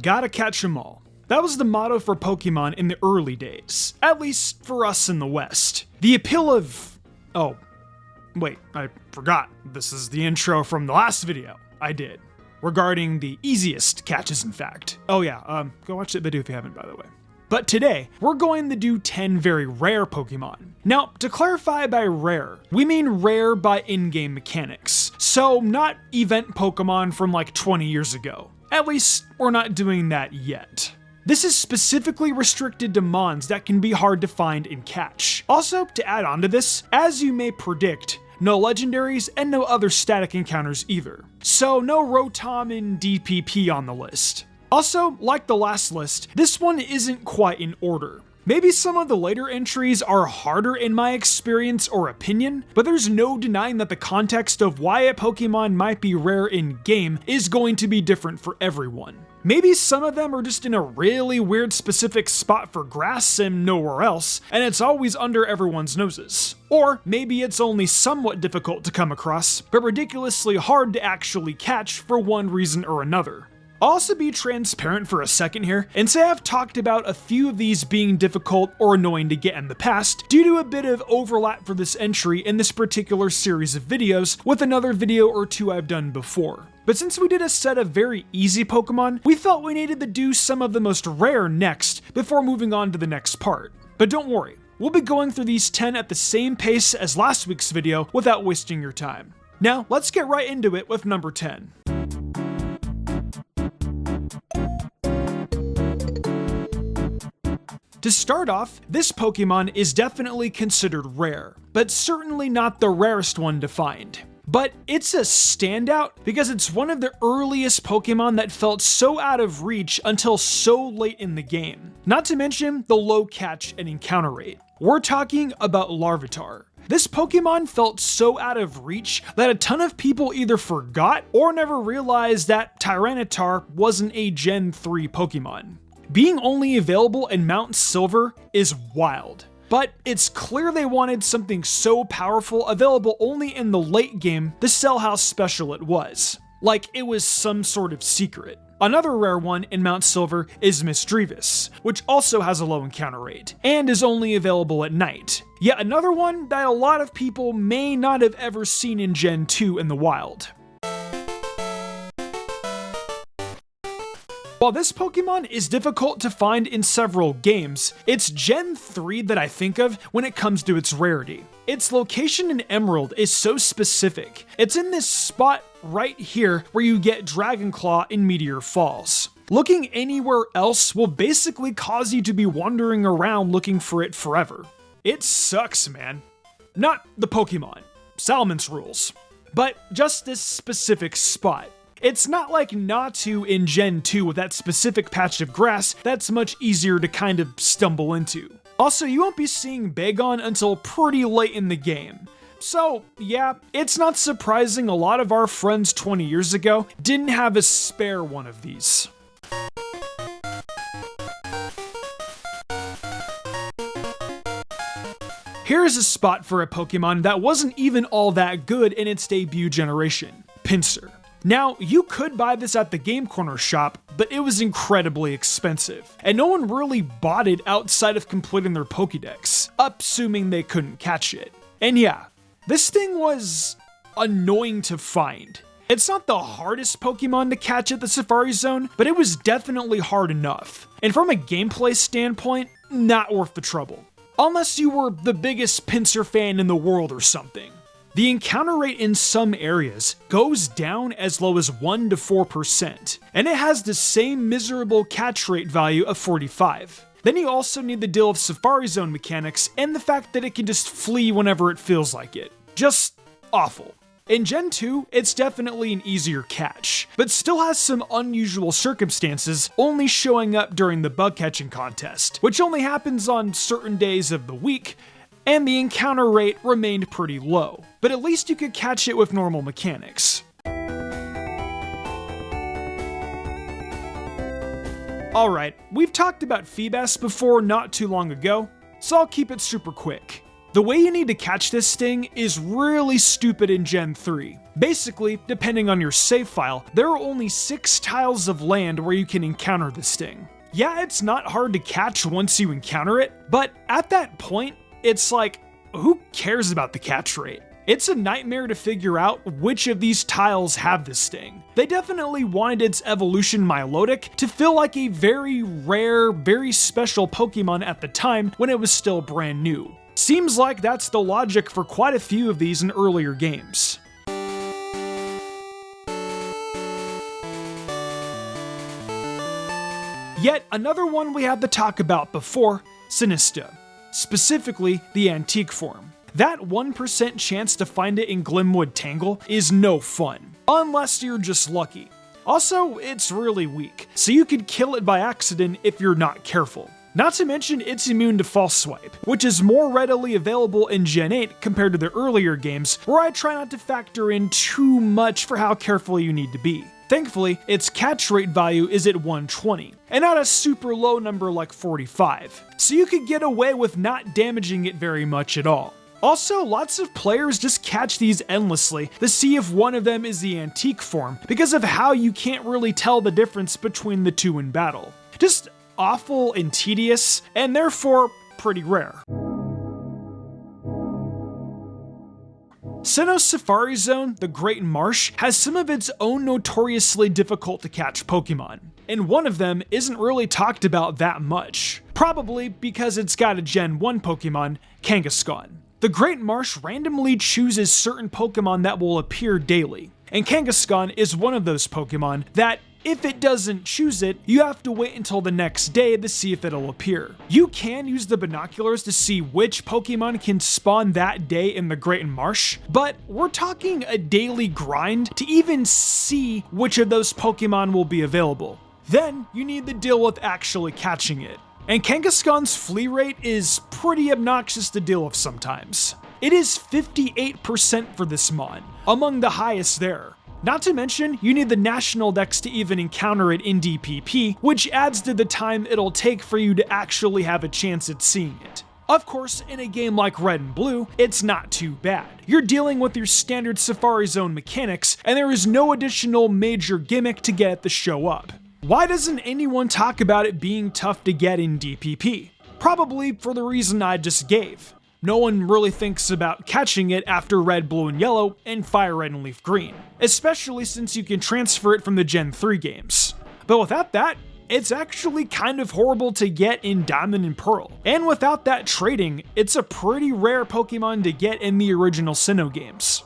Gotta catch 'em all. That was the motto for Pokemon in the early days, at least for us in the West. The appeal of... Oh, wait, I forgot. This is the intro from the last video I did, regarding the easiest catches, in fact. Oh yeah, go watch that video if you haven't, by the way. But today, we're going to do 10 very rare Pokemon. Now, to clarify by rare, we mean rare by in-game mechanics. So, not event Pokemon from like 20 years ago. At least, we're not doing that yet. This is specifically restricted to mons that can be hard to find and catch. Also, to add on to this, as you may predict, no legendaries and no other static encounters either. So, no Rotom and DPP on the list. Also, like the last list, this one isn't quite in order. Maybe some of the later entries are harder in my experience or opinion, but there's no denying that the context of why a Pokemon might be rare in-game is going to be different for everyone. Maybe some of them are just in a really weird specific spot for grass and nowhere else, and it's always under everyone's noses. Or maybe it's only somewhat difficult to come across, but ridiculously hard to actually catch for one reason or another. I'll also be transparent for a second here and say I've talked about a few of these being difficult or annoying to get in the past due to a bit of overlap for this entry in this particular series of videos with another video or two I've done before. But since we did a set of very easy Pokemon, we felt we needed to do some of the most rare next before moving on to the next part. But don't worry, we'll be going through these 10 at the same pace as last week's video without wasting your time. Now, let's get right into it with number 10. To start off, this Pokemon is definitely considered rare, but certainly not the rarest one to find. But it's a standout because it's one of the earliest Pokemon that felt so out of reach until so late in the game. Not to mention the low catch and encounter rate. We're talking about Larvitar. This Pokemon felt so out of reach that a ton of people either forgot or never realized that Tyranitar wasn't a Gen 3 Pokemon. Being only available in Mount Silver is wild, but it's clear they wanted something so powerful available only in the late game to sell how special it was. Like it was some sort of secret. Another rare one in Mount Silver is Misdreavus, which also has a low encounter rate, and is only available at night. Yet another one that a lot of people may not have ever seen in Gen 2 in the wild. While this Pokemon is difficult to find in several games, it's Gen 3 that I think of when it comes to its rarity. Its location in Emerald is so specific. It's in this spot right here where you get Dragonclaw in Meteor Falls. Looking anywhere else will basically cause you to be wandering around looking for it forever. It sucks, man. Not the Pokemon. Salamence rules. But just this specific spot. It's not like Natu in Gen 2 with that specific patch of grass that's much easier to kind of stumble into. Also, you won't be seeing Bagon until pretty late in the game. So, yeah, it's not surprising a lot of our friends 20 years ago didn't have a spare one of these. Here's a spot for a Pokemon that wasn't even all that good in its debut generation, Pinsir. Now, you could buy this at the Game Corner shop, but it was incredibly expensive, and no one really bought it outside of completing their Pokédex, assuming they couldn't catch it. And yeah, this thing was annoying to find. It's not the hardest Pokemon to catch at the Safari Zone, but it was definitely hard enough. And from a gameplay standpoint, not worth the trouble. Unless you were the biggest Pinsir fan in the world or something. The encounter rate in some areas goes down as low as 1 to 4%, and it has the same miserable catch rate value of 45. Then you also need the deal of Safari Zone mechanics and the fact that it can just flee whenever it feels like it. Just awful. In Gen 2, it's definitely an easier catch, but still has some unusual circumstances only showing up during the bug catching contest, which only happens on certain days of the week, and the encounter rate remained pretty low, but at least you could catch it with normal mechanics. Alright, we've talked about Feebas before not too long ago, so I'll keep it super quick. The way you need to catch this sting is really stupid in Gen 3. Basically, depending on your save file, there are only 6 tiles of land where you can encounter the sting. Yeah, it's not hard to catch once you encounter it, but at that point, it's like, who cares about the catch rate? It's a nightmare to figure out which of these tiles have this sting. They definitely wanted its evolution Milotic to feel like a very rare, very special Pokemon at the time when it was still brand new. Seems like that's the logic for quite a few of these in earlier games. Yet another one we had to talk about before, Sinistcha, specifically the antique form. That 1% chance to find it in Glimwood Tangle is no fun, unless you're just lucky. Also, it's really weak, so you could kill it by accident if you're not careful. Not to mention it's immune to False Swipe, which is more readily available in Gen 8 compared to the earlier games, where I try not to factor in too much for how careful you need to be. Thankfully, its catch rate value is at 120, and not a super low number like 45, so you could get away with not damaging it very much at all. Also, lots of players just catch these endlessly to see if one of them is the antique form, because of how you can't really tell the difference between the two in battle. Just awful and tedious, and therefore pretty rare. Sinnoh's Safari Zone, the Great Marsh, has some of its own notoriously difficult to catch Pokemon, and one of them isn't really talked about that much, probably because it's got a Gen 1 Pokemon, Kangaskhan. The Great Marsh randomly chooses certain Pokemon that will appear daily, and Kangaskhan is one of those Pokemon that, if it doesn't choose it, you have to wait until the next day to see if it'll appear. You can use the binoculars to see which Pokemon can spawn that day in the Great Marsh, but we're talking a daily grind to even see which of those Pokemon will be available. Then you need to deal with actually catching it. And Kangaskhan's flee rate is pretty obnoxious to deal with sometimes. It is 58% for this mon, among the highest there. Not to mention, you need the National Dex to even encounter it in DPP, which adds to the time it'll take for you to actually have a chance at seeing it. Of course, in a game like Red and Blue, it's not too bad. You're dealing with your standard Safari Zone mechanics, and there is no additional major gimmick to get it to show up. Why doesn't anyone talk about it being tough to get in DPP? Probably for the reason I just gave. No one really thinks about catching it after Red, Blue, and Yellow and Fire Red and Leaf Green, especially since you can transfer it from the Gen 3 games. But without that, it's actually kind of horrible to get in Diamond and Pearl. And without that trading, it's a pretty rare Pokemon to get in the original Sinnoh games.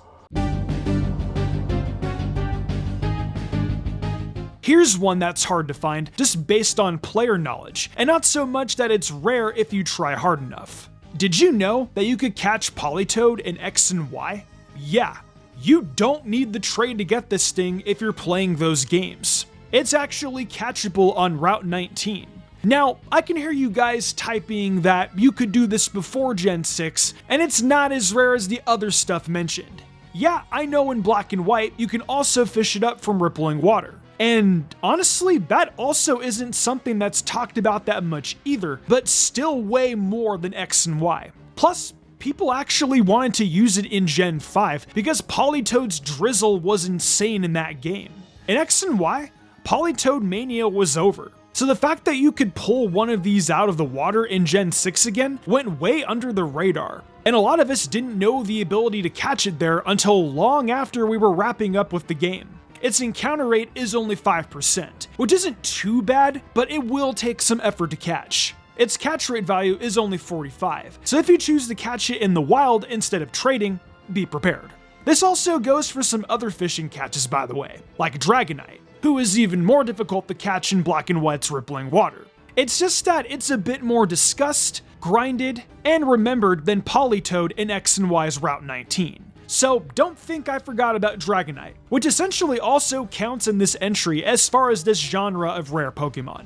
Here's one that's hard to find just based on player knowledge, and not so much that it's rare if you try hard enough. Did you know that you could catch Politoed in X and Y? Yeah, you don't need the trade to get this thing if you're playing those games. It's actually catchable on Route 19. Now, I can hear you guys typing that you could do this before Gen 6, and it's not as rare as the other stuff mentioned. Yeah, I know in Black and White, you can also fish it up from rippling water. And honestly, that also isn't something that's talked about that much either, but still way more than X and Y. Plus, people actually wanted to use it in Gen 5 because Politoed's drizzle was insane in that game. In X and Y, Politoed Mania was over. So the fact that you could pull one of these out of the water in Gen 6 again went way under the radar. And a lot of us didn't know the ability to catch it there until long after we were wrapping up with the game. Its encounter rate is only 5%, which isn't too bad, but it will take some effort to catch. Its catch rate value is only 45, so if you choose to catch it in the wild instead of trading, be prepared. This also goes for some other fishing catches, by the way, like Dragonite, who is even more difficult to catch in Black and White's rippling water. It's just that it's a bit more discussed, grinded, and remembered than Politoed in X and Y's Route 19. So don't think I forgot about Dragonite, which essentially also counts in this entry as far as this genre of rare Pokemon.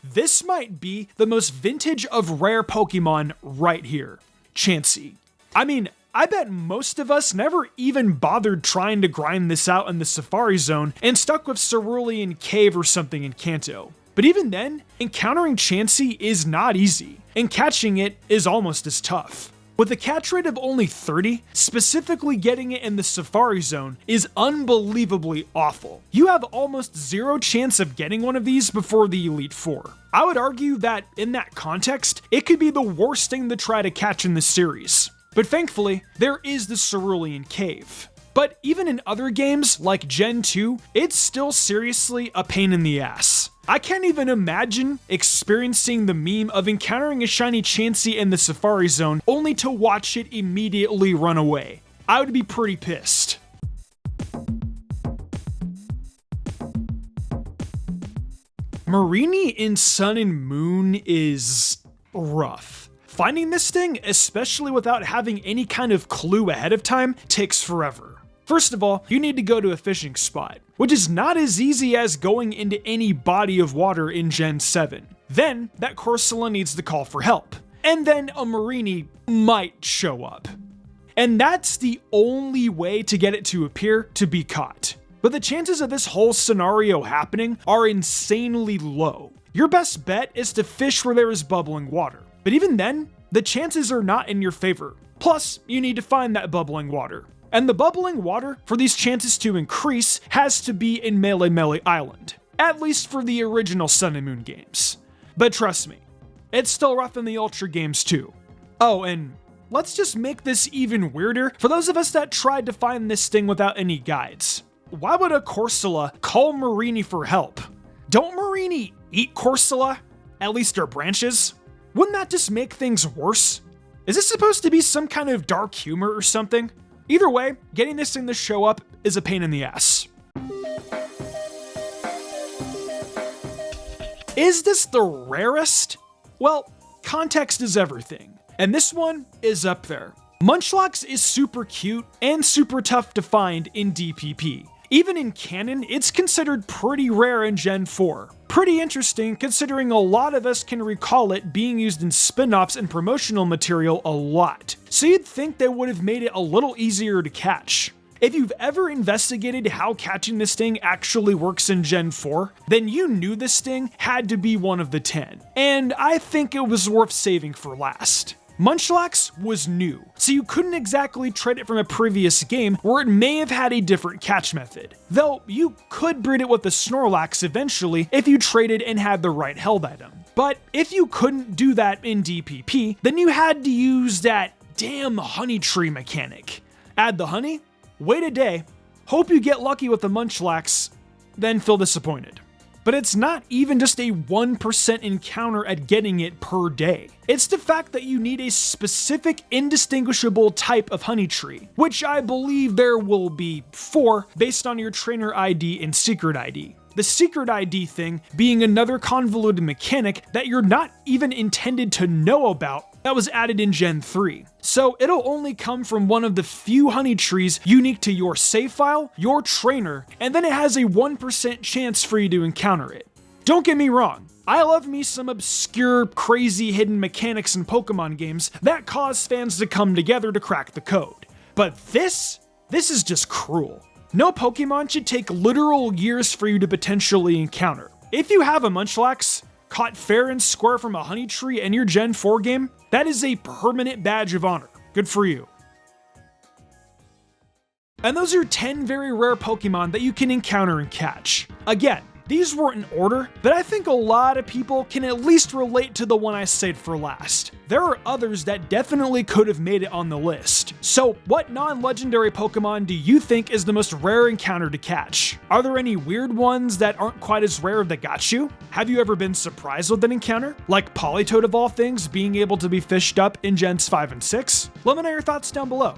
This might be the most vintage of rare Pokemon right here, Chansey. I mean, I bet most of us never even bothered trying to grind this out in the Safari Zone and stuck with Cerulean Cave or something in Kanto. But even then, encountering Chansey is not easy, and catching it is almost as tough. With a catch rate of only 30, specifically getting it in the Safari Zone is unbelievably awful. You have almost zero chance of getting one of these before the Elite Four. I would argue that in that context, it could be the worst thing to try to catch in this series. But thankfully, there is the Cerulean Cave. But even in other games like Gen 2, it's still seriously a pain in the ass. I can't even imagine experiencing the meme of encountering a shiny Chansey in the Safari Zone only to watch it immediately run away. I would be pretty pissed. Marini in Sun and Moon is rough. Finding this thing, especially without having any kind of clue ahead of time, takes forever. First of all, you need to go to a fishing spot, which is not as easy as going into any body of water in Gen 7. Then, that Corsola needs to call for help, and then a Marini might show up. And that's the only way to get it to appear to be caught. But the chances of this whole scenario happening are insanely low. Your best bet is to fish where there is bubbling water. But even then, the chances are not in your favor. Plus, you need to find that bubbling water. And the bubbling water for these chances to increase has to be in Melee Melee Island, at least for the original Sun and Moon games. But trust me, it's still rough in the Ultra games too. Oh, and let's just make this even weirder for those of us that tried to find this thing without any guides. Why would a Corsola call Marini for help? Don't Marini eat Corsola? At least their branches? Wouldn't that just make things worse? Is this supposed to be some kind of dark humor or something? Either way, getting this thing to show up is a pain in the ass. Is this the rarest? Well, context is everything, and this one is up there. Munchlax is super cute and super tough to find in DPP. Even in canon, it's considered pretty rare in Gen 4. Pretty interesting considering a lot of us can recall it being used in spin-offs and promotional material a lot. So you'd think they would have made it a little easier to catch. If you've ever investigated how catching this thing actually works in Gen 4, then you knew this thing had to be one of the 10. And I think it was worth saving for last. Munchlax was new, so you couldn't exactly trade it from a previous game where it may have had a different catch method. Though you could breed it with the Snorlax eventually if you traded and had the right held item. But if you couldn't do that in DPP, then you had to use that damn honey tree mechanic. Add the honey, wait a day, hope you get lucky with the Munchlax, then feel disappointed. But it's not even just a 1% encounter at getting it per day. It's the fact that you need a specific indistinguishable type of honey tree, which I believe there will be 4 based on your trainer ID and secret ID. The secret ID thing being another convoluted mechanic that you're not even intended to know about that was added in Gen 3. So it'll only come from one of the few honey trees unique to your save file, your trainer, and then it has a 1% chance for you to encounter it. Don't get me wrong, I love me some obscure, crazy hidden mechanics in Pokemon games that cause fans to come together to crack the code. But this is just cruel. No Pokemon should take literal years for you to potentially encounter. If you have a Munchlax caught fair and square from a honey tree in your Gen 4 game, that is a permanent badge of honor. Good for you. And those are 10 very rare Pokemon that you can encounter and catch. Again, these weren't in order, but I think a lot of people can at least relate to the one I saved for last. There are others that definitely could have made it on the list. So what non-legendary Pokemon do you think is the most rare encounter to catch? Are there any weird ones that aren't quite as rare that got you? Have you ever been surprised with an encounter? Like Politoed of all things being able to be fished up in Gens 5 and 6? Let me know your thoughts down below.